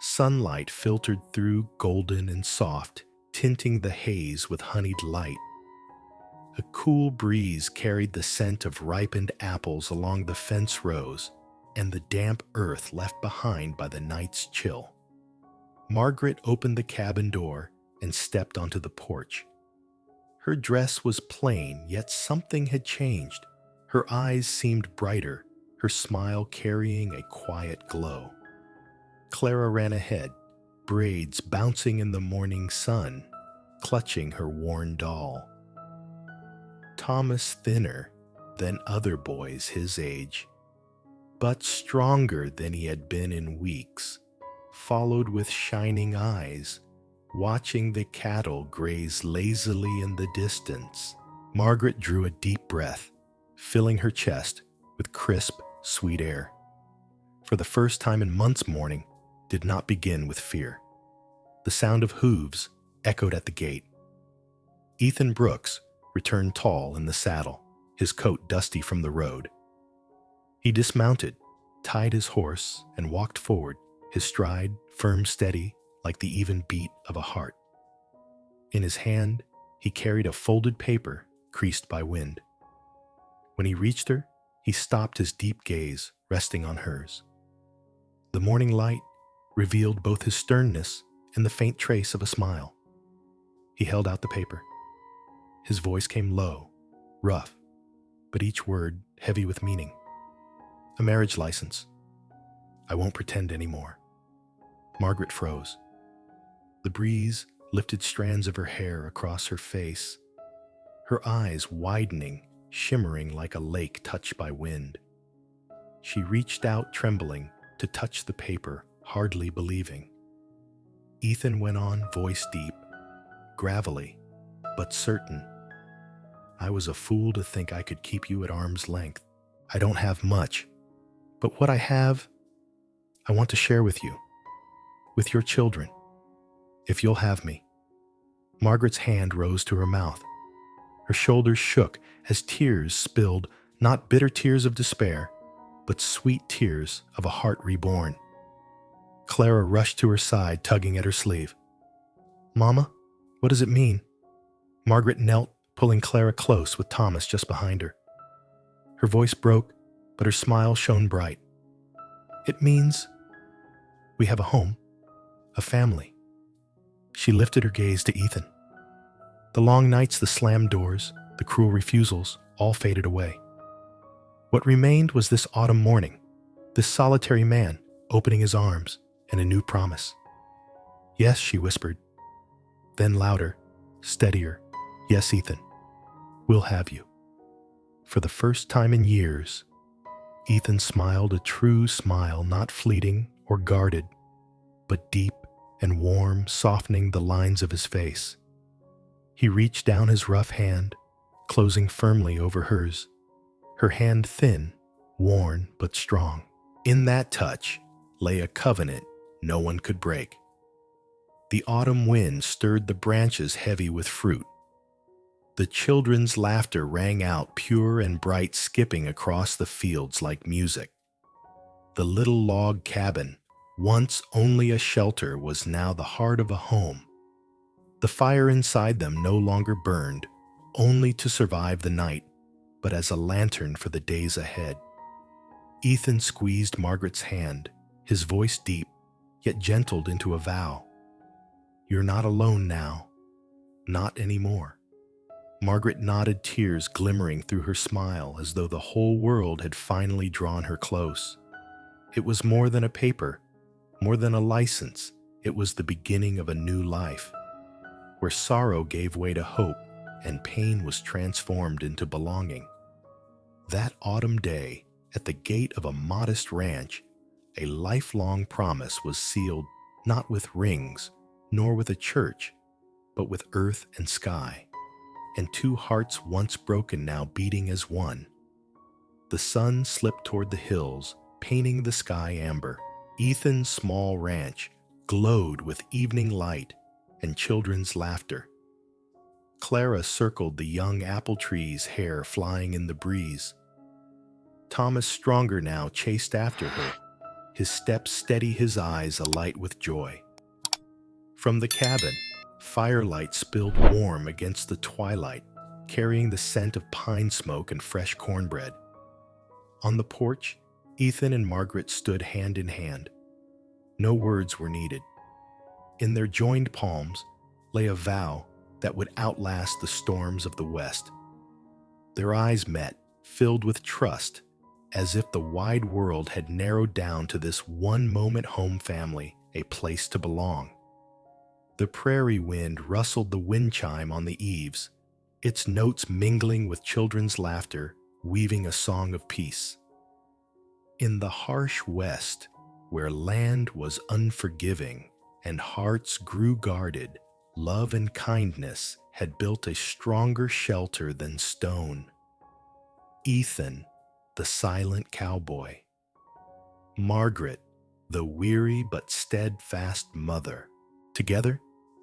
Sunlight filtered through, golden and soft, tinting the haze with honeyed light. A cool breeze carried the scent of ripened apples along the fence rows and the damp earth left behind by the night's chill. Margaret opened the cabin door and stepped onto the porch. Her dress was plain, yet something had changed. Her eyes seemed brighter, her smile carrying a quiet glow. Clara ran ahead, braids bouncing in the morning sun, clutching her worn doll. Thomas thinner than other boys his age, but stronger than he had been in weeks, followed with shining eyes, watching the cattle graze lazily in the distance. Margaret drew a deep breath, filling her chest with crisp, sweet air. For the first time in months, morning did not begin with fear. The sound of hooves echoed at the gate. Ethan Brooks returned tall in the saddle, his coat dusty from the road. He dismounted, tied his horse, and walked forward, his stride firm, steady, like the even beat of a heart. In his hand, he carried a folded paper creased by wind. When he reached her, he stopped, his deep gaze resting on hers. The morning light revealed both his sternness and the faint trace of a smile. He held out the paper. His voice came low, rough, but each word heavy with meaning. A marriage license. I won't pretend anymore. Margaret froze. The breeze lifted strands of her hair across her face, her eyes widening, shimmering like a lake touched by wind. She reached out, trembling, to touch the paper, hardly believing. Ethan went on, voice deep, gravelly, but certain. I was a fool to think I could keep you at arm's length. I don't have much, but what I have, I want to share with you, with your children, if you'll have me. Margaret's hand rose to her mouth. Her shoulders shook as tears spilled, not bitter tears of despair, but sweet tears of a heart reborn. Clara rushed to her side, tugging at her sleeve. Mama, what does it mean? Margaret knelt, pulling Clara close with Thomas just behind her. Her voice broke, but her smile shone bright. It means we have a home, a family. She lifted her gaze to Ethan. The long nights, the slammed doors, the cruel refusals, all faded away. What remained was this autumn morning, this solitary man opening his arms, and a new promise. Yes, she whispered. Then louder, steadier. Yes, Ethan, we'll have you. For the first time in years, Ethan smiled, a true smile, not fleeting or guarded, but deep and warm, softening the lines of his face. He reached down his rough hand, closing firmly over hers, her hand thin, worn but strong. In that touch lay a covenant no one could break. The autumn wind stirred the branches heavy with fruit. The children's laughter rang out pure and bright, skipping across the fields like music. The little log cabin, once only a shelter, was now the heart of a home. The fire inside them no longer burned, only to survive the night, but as a lantern for the days ahead. Ethan squeezed Margaret's hand, his voice deep, yet gentled into a vow. You're not alone now, not anymore. Margaret nodded, tears glimmering through her smile, as though the whole world had finally drawn her close. It was more than a paper, more than a license. It was the beginning of a new life, where sorrow gave way to hope and pain was transformed into belonging. That autumn day, at the gate of a modest ranch, a lifelong promise was sealed, not with rings, nor with a church, but with earth and sky, and two hearts once broken now beating as one. The sun slipped toward the hills, painting the sky amber. Ethan's small ranch glowed with evening light and children's laughter. Clara circled the young apple trees, hair flying in the breeze. Thomas, stronger now, chased after her, his steps steady, his eyes alight with joy. From the cabin, firelight spilled warm against the twilight, carrying the scent of pine smoke and fresh cornbread. On the porch, Ethan and Margaret stood hand in hand. No words were needed. In their joined palms lay a vow that would outlast the storms of the West. Their eyes met, filled with trust, as if the wide world had narrowed down to this one-moment home family, a place to belong. The prairie wind rustled the wind chime on the eaves, its notes mingling with children's laughter, weaving a song of peace. In the harsh West, where land was unforgiving and hearts grew guarded, love and kindness had built a stronger shelter than stone. Ethan, the silent cowboy. Margaret, the weary but steadfast mother. Together,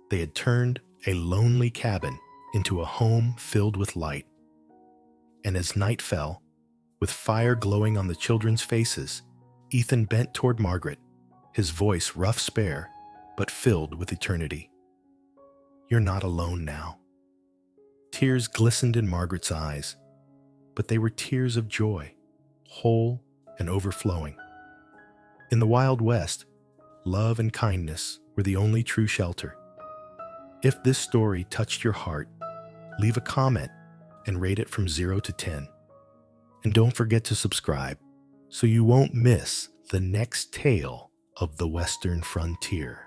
they had turned a lonely cabin into a home filled with light. And as night fell, with fire glowing on the children's faces, Ethan bent toward Margaret, his voice rough spare, but filled with eternity. "You're not alone now." Tears glistened in Margaret's eyes, but they were tears of joy, whole and overflowing. In the Wild West, love and kindness were the only true shelter. If this story touched your heart, leave a comment and rate it from 0 to 10. And don't forget to subscribe so you won't miss the next tale of the Western frontier.